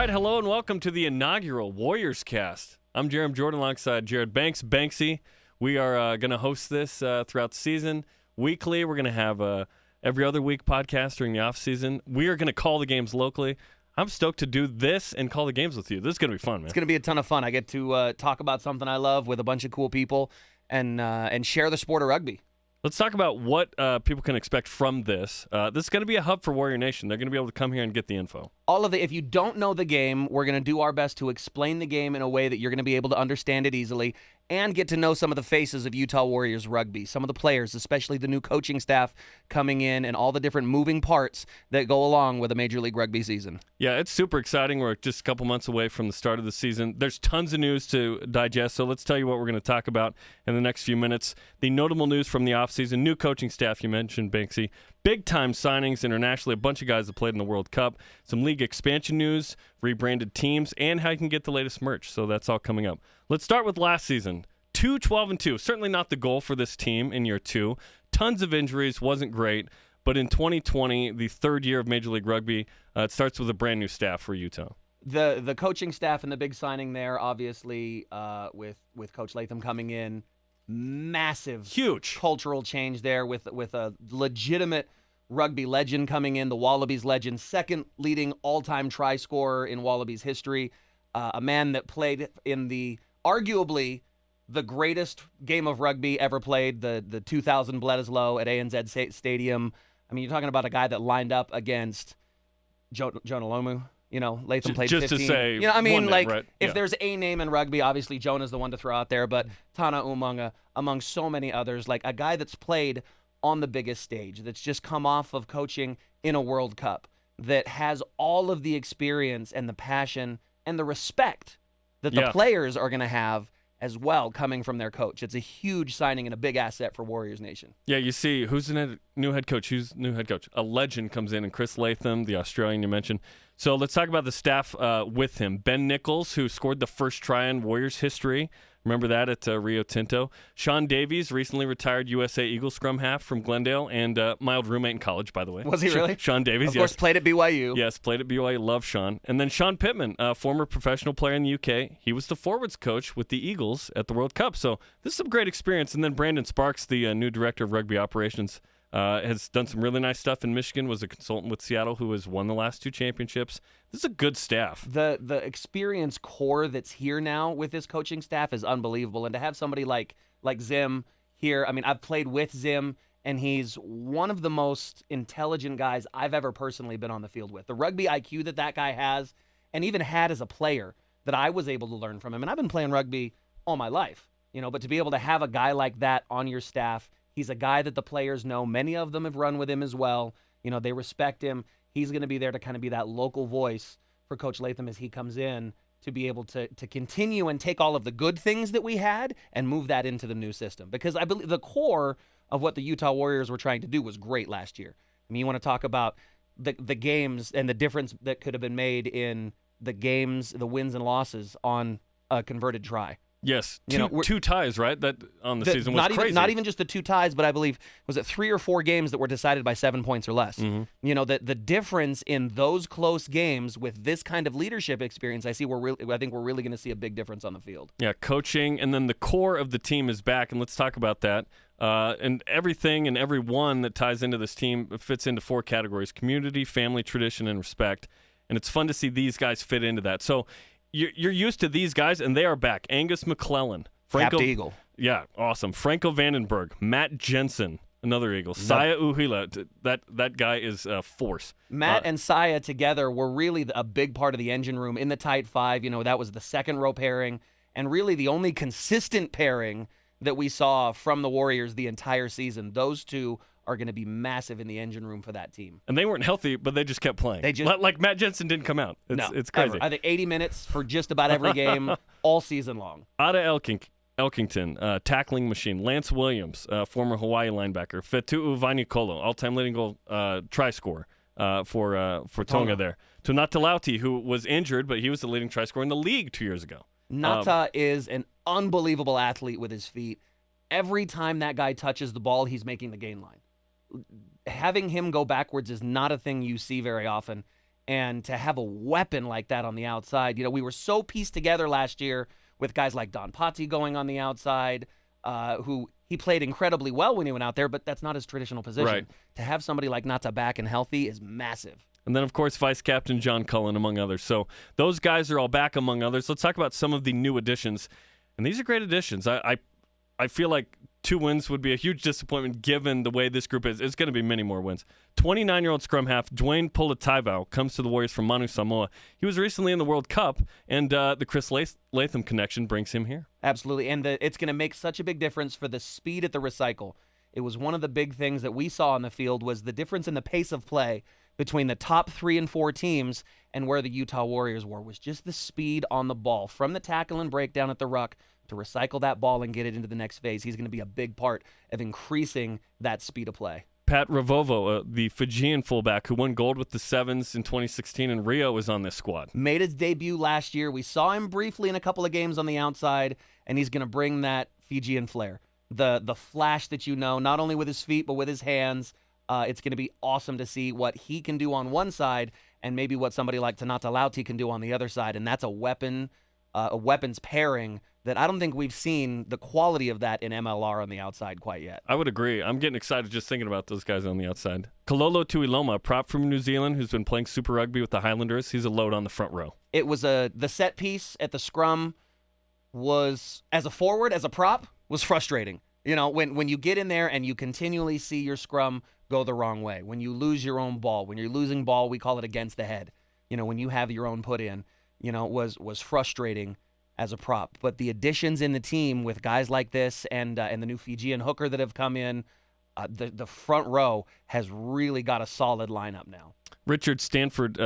right, hello and welcome to the inaugural Warriors Cast. I'm Jeremy Jordan alongside Jared Banksy. We are going to host this throughout the season. Weekly, we're going to have every other week podcast during the off season. We are going to call the games locally. I'm stoked to do this and call the games with you. This is going to be fun, man. It's going to be a ton of fun. I get to talk about something I love with a bunch of cool people and share the sport of rugby. Let's talk about what people can expect from this. This is going to be a hub for Warrior Nation. They're going to be able to come here and get the info. If you don't know the game, we're going to do our best to explain the game in a way that you're going to be able to understand it easily and get to know some of the faces of Utah Warriors rugby, some of the players, especially the new coaching staff coming in and all the different moving parts that go along with a Major League Rugby season. Yeah, it's super exciting. We're just a couple months away from the start of the season. There's tons of news to digest, so let's tell you what we're going to talk about in the next few minutes. The notable news from the offseason, new coaching staff, you mentioned, Banksy. Big-time signings internationally, a bunch of guys that played in the World Cup, some league expansion news, rebranded teams, and how you can get the latest merch. So that's all coming up. Let's start with last season. 12-2. Certainly not the goal for this team in year two. Tons of injuries, wasn't great. But in 2020, the third year of Major League Rugby, it starts with a brand new staff for Utah. The coaching staff and the big signing there, obviously, with Coach Latham coming in, massive, huge cultural change there with a legitimate rugby legend coming in, the Wallabies legend, second leading all-time try scorer in Wallabies history, a man that played in arguably the greatest game of rugby ever played, the 2000 Bledisloe at ANZ Stadium. I mean, you're talking about a guy that lined up against Jonah Lomu. You know, Latham played just 15. To say, you know, I mean, like, right? If there's a name in rugby, obviously Jonah's the one to throw out there, but Tana Umaga, among so many others, like a guy that's played on the biggest stage, that's just come off of coaching in a World Cup, that has all of the experience and the passion and the respect that the players are going to have as well coming from their coach. It's a huge signing and a big asset for Warriors Nation. Yeah, you see, who's the new head coach? Who's new head coach? A legend comes in, and Chris Latham, the Australian you mentioned. So let's talk about the staff with him. Ben Nichols, who scored the first try in Warriors history. Remember that at Rio Tinto. Sean Davies, recently retired USA Eagles scrum half from Glendale, and my old roommate in college, by the way. Was he really? Sean Davies, of course, played at BYU. Yes, played at BYU. Love Sean. And then Sean Pittman, former professional player in the UK. He was the forwards coach with the Eagles at the World Cup. So this is some great experience. And then Brandon Sparks, the new director of rugby operations, has done some really nice stuff in Michigan, was a consultant with Seattle who has won the last two championships. This is a good staff. The experience core that's here now with this coaching staff is unbelievable. And to have somebody like Zim here, I mean, I've played with Zim, and he's one of the most intelligent guys I've ever personally been on the field with. The rugby IQ that guy has, and even had as a player, that I was able to learn from him. And I've been playing rugby all my life, but to be able to have a guy like that on your staff, he's a guy that the players know. Many of them have run with him as well. They respect him. He's going to be there to kind of be that local voice for Coach Latham as he comes in to be able to continue and take all of the good things that we had and move that into the new system. Because I believe the core of what the Utah Warriors were trying to do was great last year. I mean, you want to talk about the games and the difference that could have been made in the games, the wins and losses on a converted try. Yes, two ties, right? That on the season was crazy. Not even just the two ties, but I believe, was it 3 or 4 games that were decided by 7 points or less? Mm-hmm. The difference in those close games with this kind of leadership experience, I think we're really going to see a big difference on the field. Yeah, coaching, and then the core of the team is back, and let's talk about that. And everything and everyone that ties into this team fits into 4 categories: community, family, tradition, and respect. And it's fun to see these guys fit into that. So you're used to these guys, and they are back. Angus McClellan. Captain Eagle. Yeah, awesome. Franco Vandenberg. Matt Jensen, another Eagle. Saya Uhila. That guy is a force. Matt and Saya together were really a big part of the engine room in the tight 5. That was the second row pairing, and really the only consistent pairing that we saw from the Warriors the entire season. Those two are going to be massive in the engine room for that team. And they weren't healthy, but they just kept playing. Like Matt Jensen didn't come out. It's crazy. Ever. I think 80 minutes for just about every game all season long. Ada Elkington, tackling machine. Lance Williams, former Hawaii linebacker. Fetu'u Vainikolo, all-time leading goal try scorer for Tonga there. To Natalauti, who was injured, but he was the leading try scorer in the league 2 years ago. Nata is an unbelievable athlete with his feet. Every time that guy touches the ball, he's making the gain line. Having him go backwards is not a thing you see very often. And to have a weapon like that on the outside, we were so pieced together last year with guys like Don Pazzi going on the outside, who he played incredibly well when he went out there, but that's not his traditional position. Right. To have somebody like Nata back and healthy is massive. And then, of course, Vice Captain John Cullen, among others. So those guys are all back, among others. Let's talk about some of the new additions. And these are great additions. I feel like 2 wins would be a huge disappointment given the way this group is. It's going to be many more wins. 29-year-old scrum half Dwayne Politaivao comes to the Warriors from Manu Samoa. He was recently in the World Cup, and the Chris Latham connection brings him here. Absolutely, and it's going to make such a big difference for the speed at the recycle. It was one of the big things that we saw on the field was the difference in the pace of play between the top 3 and 4 teams and where the Utah Warriors were, was just the speed on the ball from the tackle and breakdown at the ruck to recycle that ball and get it into the next phase. He's going to be a big part of increasing that speed of play. Pat Ravovo, the Fijian fullback who won gold with the Sevens in 2016 in Rio, is on this squad. Made his debut last year. We saw him briefly in a couple of games on the outside, and he's going to bring that Fijian flair. The flash that not only with his feet but with his hands. It's going to be awesome to see what he can do on one side and maybe what somebody like Tanata Lauti can do on the other side, and that's a weapons pairing that I don't think we've seen the quality of that in MLR on the outside quite yet. I would agree. I'm getting excited just thinking about those guys on the outside. Kalolo Tuiloma, a prop from New Zealand who's been playing Super Rugby with the Highlanders. He's a load on the front row. It was the set piece at the scrum was, as a forward, as a prop, was frustrating. When you get in there and you continually see your scrum go the wrong way, when you lose your own ball, when you're losing ball, we call it against the head. When you have your own put in, was frustrating as a prop. But the additions in the team with guys like this and the new Fijian hooker that have come in, the front row has really got a solid lineup now. Richard Stanford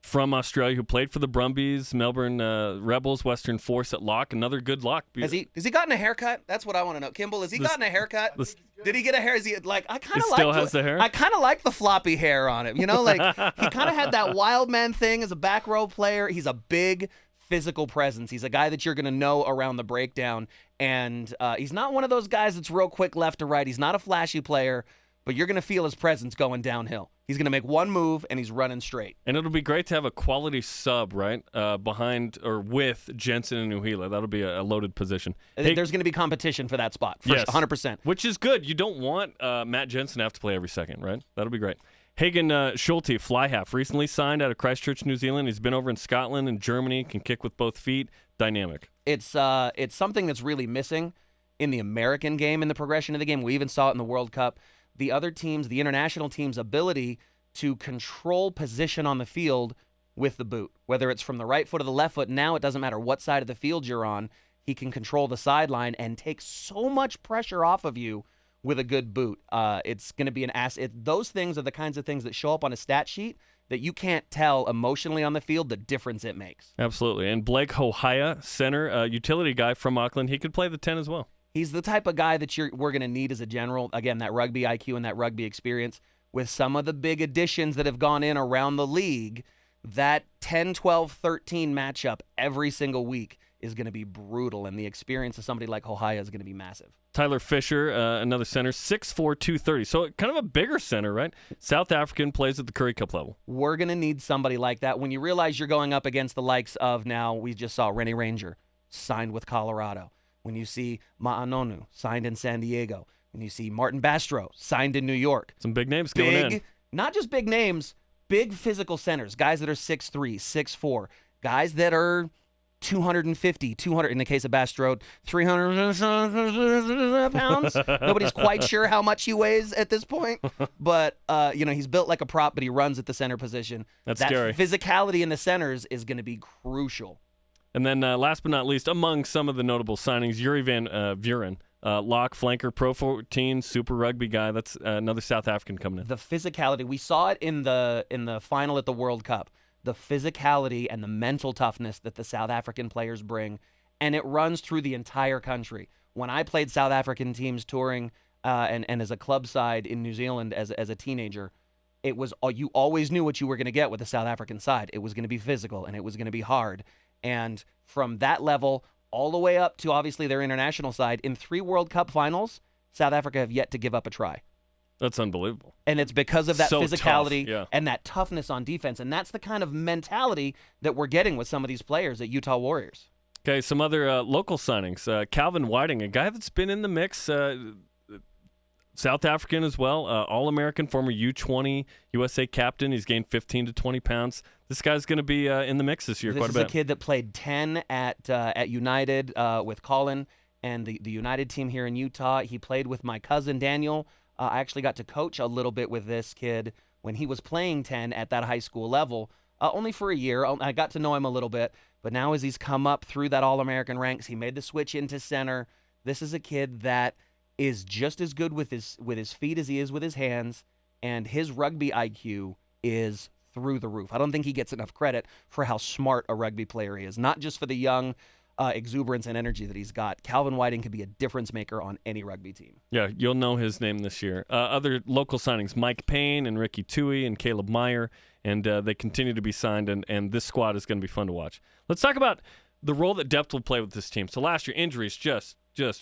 from Australia, who played for the Brumbies, Melbourne Rebels, Western Force at lock. Another good lock. Has he gotten a haircut? That's what I want to know. Kimball, has he gotten a haircut? Did he get a hair? Is he like, I kind of like still has the hair? I kind of like the floppy hair on him. Like he kind of had that wild man thing as a back row player. He's a big physical presence. He's a guy that you're going to know around the breakdown. And he's not one of those guys that's real quick left to right. He's not a flashy player, but you're going to feel his presence going downhill. He's going to make one move, and he's running straight. And it'll be great to have a quality sub, right, behind or with Jensen and Uhila. That'll be a loaded position. There's going to be competition for that spot, yes, 100%. Which is good. You don't want Matt Jensen to have to play every second, right? That'll be great. Hagen Schulte, fly half, recently signed out of Christchurch, New Zealand. He's been over in Scotland and Germany, can kick with both feet. Dynamic. It's something that's really missing in the American game, in the progression of the game. We even saw it in the World Cup. The other teams, the international teams' ability to control position on the field with the boot, whether it's from the right foot or the left foot. Now it doesn't matter what side of the field you're on. He can control the sideline and take so much pressure off of you with a good boot. It's going to be an asset. Those things are the kinds of things that show up on a stat sheet that you can't tell emotionally on the field the difference it makes. Absolutely. And Blake Hohaya, center, utility guy from Auckland, he could play the 10 as well. He's the type of guy that we're going to need as a general. Again, that rugby IQ and that rugby experience. With some of the big additions that have gone in around the league, that 10, 12, 13 matchup every single week is going to be brutal, and the experience of somebody like Hohaya is going to be massive. Tyler Fisher, another center, 6'4", 230. So kind of a bigger center, right? South African, plays at the Currie Cup level. We're going to need somebody like that. When you realize you're going up against the likes of, now we just saw Rennie Ranger signed with Colorado. When you see Ma'anonu signed in San Diego. When you see Martin Bastro signed in New York. Some big names going in. Not just big names, big physical centers. Guys that are 6'3", 6'4". Guys that are 250, 200, in the case of Bastro, 300 pounds. Nobody's quite sure how much he weighs at this point. But, he's built like a prop, but he runs at the center position. That's scary. Physicality in the centers is going to be crucial. And then last but not least, among some of the notable signings, Yuri Van Vuren, lock, flanker, Pro 14, Super Rugby guy. That's another South African coming in. The physicality, we saw it in the final at the World Cup. The physicality and the mental toughness that the South African players bring, and it runs through the entire country. When I played South African teams touring and as a club side in New Zealand as a teenager, it was you always knew what you were going to get with the South African side. It was going to be physical, and it was going to be hard. And from that level all the way up to obviously their international side, in 3 World Cup finals, South Africa have yet to give up a try. That's unbelievable. And it's because of that So physicality tough, yeah. and that toughness on defense. And that's the kind of mentality that we're getting with some of these players at Utah Warriors. Okay, some other local signings. Calvin Whiting, a guy that's been in the mix, South African as well, All-American, former U20 USA captain. He's gained 15 to 20 pounds. This guy's going to be in the mix this year quite a bit. This is a kid that played 10 at United with Colin and the United team here in Utah. He played with my cousin Daniel. I actually got to coach a little bit with this kid when he was playing 10 at that high school level, only for a year. I got to know him a little bit, but now as he's come up through that All-American ranks, he made the switch into center. This is a kid that is just as good with his feet as he is with his hands, and his rugby IQ is through the roof. I don't think he gets enough credit for how smart a rugby player he is, not just for the young exuberance and energy that he's got. Calvin Whiting could be a difference maker on any rugby team. Yeah, you'll know his name this year. Other local signings, Mike Payne and Ricky Tui and Caleb Meyer, and they continue to be signed, and this squad is going to be fun to watch. Let's talk about the role that depth will play with this team. So last year, injuries just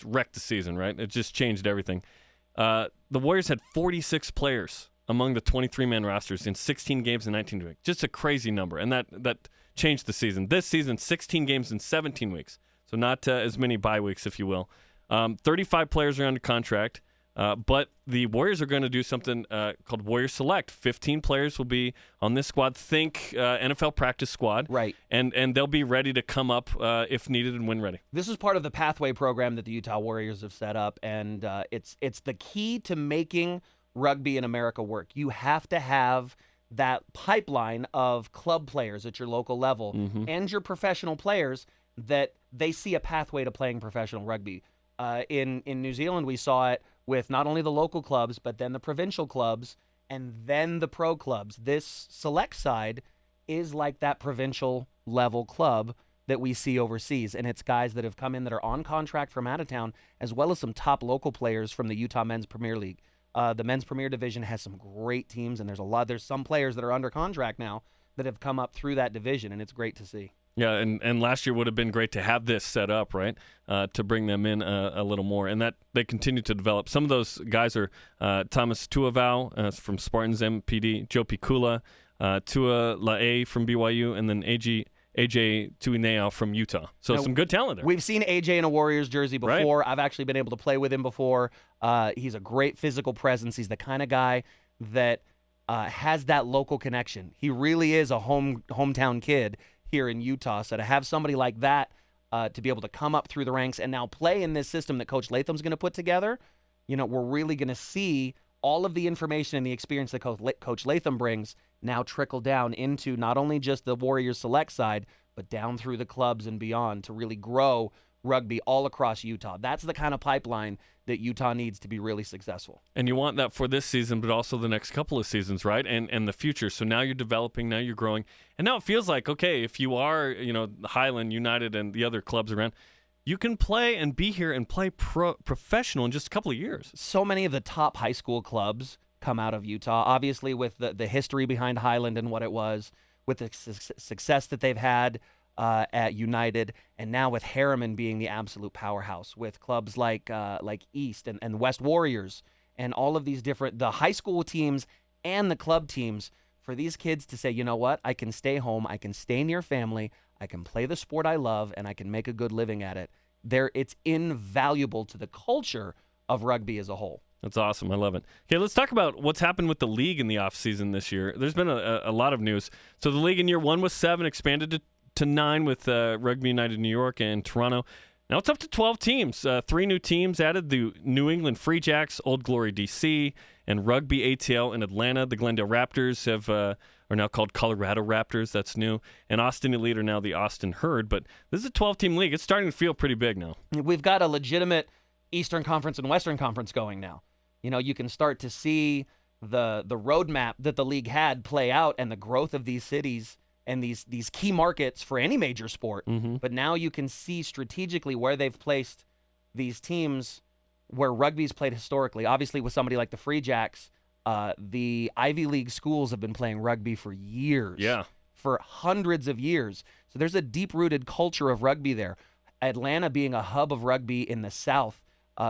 wrecked the season, right? It just changed everything. The Warriors had 46 players among the 23-man rosters in 16 games in 19 weeks. Just a crazy number, and that changed the season. This season, 16 games in 17 weeks, so not as many bye weeks, if you will. 35 players are under contract, but the Warriors are going to do something called Warrior Select. 15 players will be on this squad. Think NFL practice squad. Right. And they'll be ready to come up if needed and when ready. This is part of the pathway program that the Utah Warriors have set up, and it's the key to making rugby in America work. You have to have that pipeline of club players at your local level and your professional players that they see a pathway to playing professional rugby. In New Zealand, we saw it with not only the local clubs, but then the provincial clubs and then the pro clubs. This select side is like that provincial level club that we see overseas, and it's guys that have come in that are on contract from out of town, as well as some top local players from the Utah Men's Premier League. The Men's Premier Division has some great teams, and there's some players that are under contract now that have come up through that division, and it's great to see. Yeah, and last year would have been great to have this set up, right, to bring them in a little more, and that they continue to develop. Some of those guys are Thomas Tuavau from Spartans MPD, Joe Pikula, Tua La'e from BYU, and then AJ Tuineo from Utah. So some good talent there. We've seen AJ in a Warriors jersey before. Right. I've actually been able to play with him before. He's a great physical presence. He's the kind of guy that has that local connection. He really is a hometown kid here in Utah. So to have somebody like that to be able to come up through the ranks and now play in this system that Coach Latham's going to put together, we're really going to see all of the information and the experience that Coach Latham brings now trickle down into not only just the Warriors Select side, but down through the clubs and beyond to really grow rugby all across Utah. That's the kind of pipeline that Utah needs to be really successful. And you want that for this season, but also the next couple of seasons, right? And the future. So now you're developing, now you're growing. And now it feels like, okay, if you are, Highland, United, and the other clubs around, you can play and be here and play professional in just a couple of years. So many of the top high school clubs come out of Utah, obviously with the history behind Highland and what it was, with the success that they've had at United, and now with Harriman being the absolute powerhouse, with clubs like East and West Warriors, and all of these the high school teams and the club teams, for these kids to say, you know what, I can stay home, I can stay near family, I can play the sport I love, and I can make a good living at it. It's invaluable to the culture of rugby as a whole. That's awesome. I love it. Okay, let's talk about what's happened with the league in the offseason this year. There's been a lot of news. So the league in year one was 7, expanded to 9 with Rugby United New York and Toronto. Now it's up to 12 teams. 3 new teams added: the New England Free Jacks, Old Glory DC, and Rugby ATL in Atlanta. The Glendale Raptors are now called Colorado Raptors. That's new. And Austin Elite are now the Austin Herd. But this is a 12-team league. It's starting to feel pretty big now. We've got a legitimate Eastern Conference and Western Conference going now. You can start to see the roadmap that the league had play out and the growth of these cities and these key markets for any major sport. Mm-hmm. But now you can see strategically where they've placed these teams where rugby's played historically. Obviously, with somebody like the Free Jacks, the Ivy League schools have been playing rugby for years. Yeah. For hundreds of years. So there's a deep-rooted culture of rugby there. Atlanta being a hub of rugby in the South,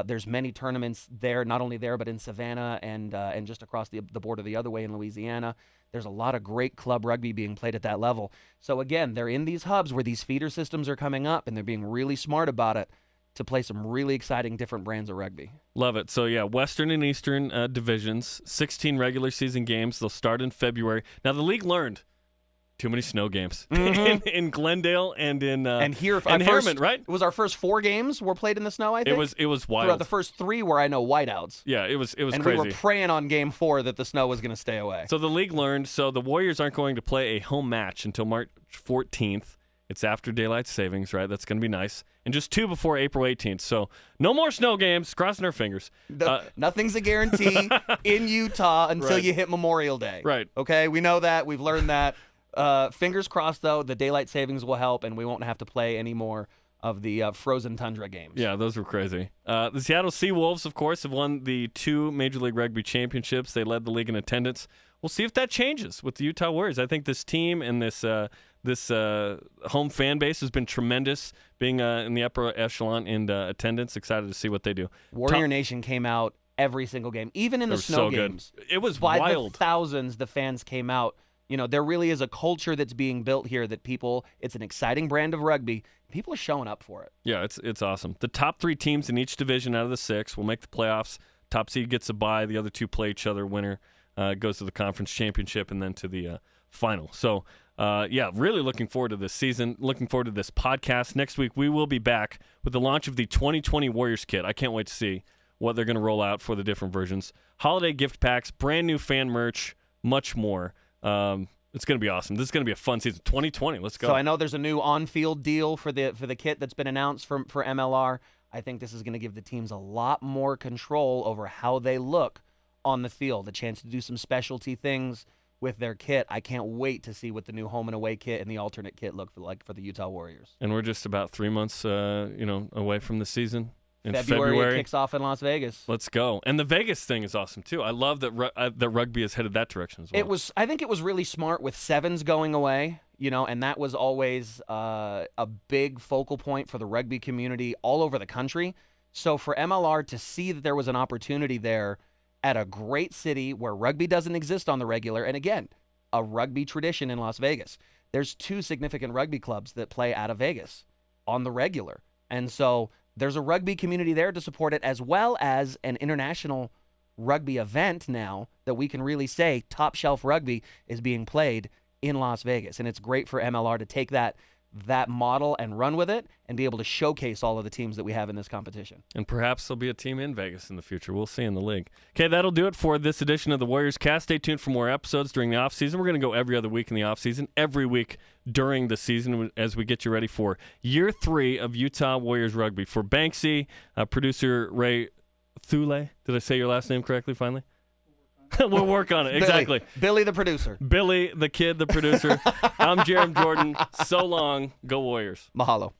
There's many tournaments there, not only there, but in Savannah and just across the border the other way in Louisiana. There's a lot of great club rugby being played at that level. So again, they're in these hubs where these feeder systems are coming up, and they're being really smart about it to play some really exciting different brands of rugby. Love it. So, yeah, Western and Eastern divisions, 16 regular season games. They'll start in February. Now, the league learned too many snow games in Glendale and in Harriman, right? It was our first 4 games were played in the snow, I think. It was wild. Throughout the first 3 were, I know, whiteouts. Yeah, it was and crazy. We were praying on game 4 that the snow was going to stay away. So the league learned. So the Warriors aren't going to play a home match until March 14th. It's after daylight savings, right? That's going to be nice. And just 2 before April 18th. So no more snow games. Crossing our fingers. Nothing's a guarantee in Utah until Right. you hit Memorial Day. Right. Okay, we know that. We've learned that. Fingers crossed, though, the daylight savings will help, and we won't have to play any more of the frozen tundra games. Yeah, those were crazy. The Seattle Seawolves, of course, have won the 2 Major League Rugby championships. They led the league in attendance. We'll see if that changes with the Utah Warriors. I think this team and this home fan base has been tremendous, being in the upper echelon in attendance. Excited to see what they do. Warrior Nation came out every single game, even in the snow so games. Good. It was by wild. The thousands, the fans came out. You know, there really is a culture that's being built here that it's an exciting brand of rugby. People are showing up for it. Yeah, it's awesome. The top 3 teams in each division out of the 6 will make the playoffs. Top seed gets a bye. The other 2 play each other. Winner goes to the conference championship and then to the final. So, really looking forward to this season. Looking forward to this podcast. Next week, we will be back with the launch of the 2020 Warriors kit. I can't wait to see what they're going to roll out for the different versions. Holiday gift packs, brand new fan merch, much more. It's going to be awesome. This is going to be a fun season. 2020, let's go. So I know there's a new on-field deal for the kit that's been announced for MLR. I think this is going to give the teams a lot more control over how they look on the field, a chance to do some specialty things with their kit. I can't wait to see what the new home and away kit and the alternate kit look like for the Utah Warriors. And we're just about 3 months away from the season. In February it kicks off in Las Vegas. Let's go. And the Vegas thing is awesome, too. I love that that rugby is headed that direction as well. I think it was really smart with sevens going away, and that was always a big focal point for the rugby community all over the country. So for MLR to see that there was an opportunity there at a great city where rugby doesn't exist on the regular, and again, a rugby tradition in Las Vegas. There's 2 significant rugby clubs that play out of Vegas on the regular. And so there's a rugby community there to support it, as well as an international rugby event now that we can really say top shelf rugby is being played in Las Vegas. And it's great for MLR to take that model and run with it and be able to showcase all of the teams that we have in this competition. And perhaps there'll be a team in Vegas in the future. We'll see in the league. Okay, that'll do it for this edition of the Warriors Cast. Stay tuned for more episodes during the offseason. We're going to go every other week in the offseason, every week during the season as we get you ready for year 3 of Utah Warriors Rugby. For Banksy, producer Ray Thule. Did I say your last name correctly finally? We'll work on it. Exactly. Billy the producer. Billy the kid, the producer. I'm Jerem Jordan. So long. Go Warriors. Mahalo.